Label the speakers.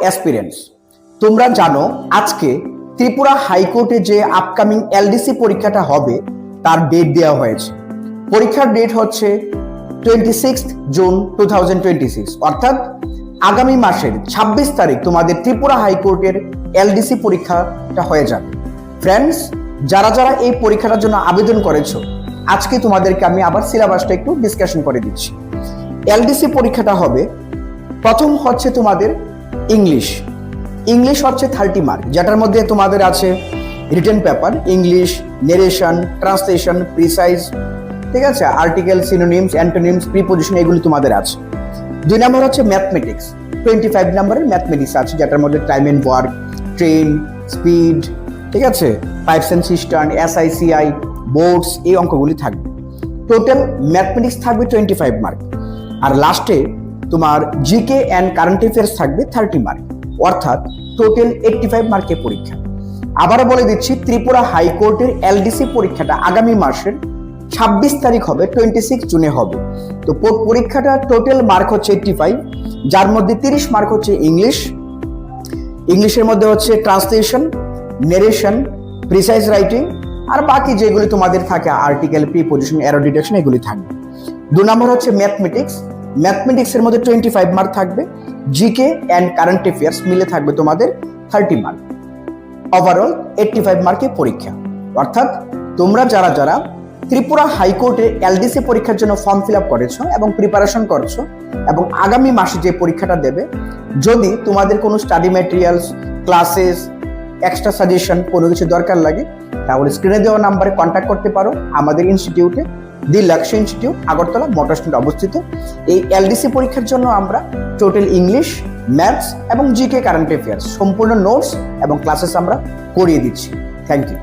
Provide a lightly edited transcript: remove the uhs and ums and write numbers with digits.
Speaker 1: Aspirants, তোমরা জানো আজকে ত্রিপুরা হাইকোর্টে যে আপকামিং এলডিসি পরীক্ষাটা হবে তার ডেট দেওয়া হয়েছে। পরীক্ষার ডেট হচ্ছে 26 জুন 2026, অর্থাৎ আগামী মাসের 26 তারিখ তোমাদের ত্রিপুরা হাইকোর্টের এলডিসি পরীক্ষাটা হয়ে যাবে। ফ্রেন্ডস, যারা যারা এই পরীক্ষাটার জন্য আবেদন করেছো, আজকে তোমাদেরকে আমি আবার সিলেবাসটা একটু ডিসকাশন করে দিচ্ছি। এলডিসি পরীক্ষাটা হবে, প্রথম হচ্ছে তোমাদের ইংলিশ হচ্ছে 30 মার্ক, যেটার মধ্যে তোমাদের আছে written paper, English, narration, translation, precise, ঠিক আছে, আর্টিকেল, সিনোনিমস, অ্যান্টোনিমস, প্রিপোজিশন, এগুলি তোমাদের আছে। 2 নম্বর হচ্ছে ম্যাথমেটিক্স, 25 নম্বরের ম্যাথমেটিক্স আছে, যেটার মধ্যে time and work, train, speed, ঠিক আছে, pipes and cisterns, SICI, boats, এই অঙ্কগুলি থাকবে। টোটাল ম্যাথমেটিক্স থাকবে 25 মার্ক, আর লাস্টে তোমার জিকে অ্যান্ড কারেন্ট অ্যাফেয়ার্স থাকবে 30 মার্ক, অর্থাৎ টোটাল 85 মার্কের পরীক্ষা। আবারও বলে দিচ্ছি, ত্রিপুরা হাইকোর্টের এলডিসি পরীক্ষাটা আগামী মাসের 26 তারিখ হবে, 26 জুনে হবে। তো পরীক্ষাটা টোটাল মার্ক হচ্ছে 85, যার মধ্যে 30 মার্ক হচ্ছে ইংলিশের মধ্যে হচ্ছে ট্রান্সলেশন, নেরেশন, প্রিসাইজ রাইটিং, আর বাকি যেগুলি তোমাদের থাকে আর্টিকেল, প্রিপোজিশন, এরর ডিটেকশন, এগুলি থাকবে। 2 নম্বর হচ্ছে ম্যাথমেটিক্সের মধ্যে 25 মার্ক থাকবে, জিকে অ্যান্ড কারেন্ট অ্যাফেয়ার্স মিলে থাকবে তোমাদের 30 মার্ক। ওভারঅল 85 মার্কের পরীক্ষা। অর্থাৎ তোমরা যারা ত্রিপুরা হাইকোর্টে এলডিসি পরীক্ষার জন্য ফর্ম ফিল আপ করেছো এবং প্রিপারেশন করছো এবং আগামী মাসে যে পরীক্ষাটা দেবে, যদি তোমাদের কোনো study materials, classes, extra suggestion কোনো কিছু দরকার লাগে, তাহলে স্ক্রিনে দেওয়া নাম্বারে কন্ট্যাক্ট করতে পারো আমাদের ইনস্টিটিউটে। দি লক্ষ্য ইনস্টিটিউট, আগরতলা, মোটর স্ট্যান্ড অবস্থিত। এই এলডিসি পরীক্ষার জন্য আমরা টোটাল ইংলিশ, ম্যাথস এবং জিকে কারেন্ট অ্যাফেয়ার্স সম্পূর্ণ নোটস এবং ক্লাসেস আমরা করিয়ে দিচ্ছি। Thank you.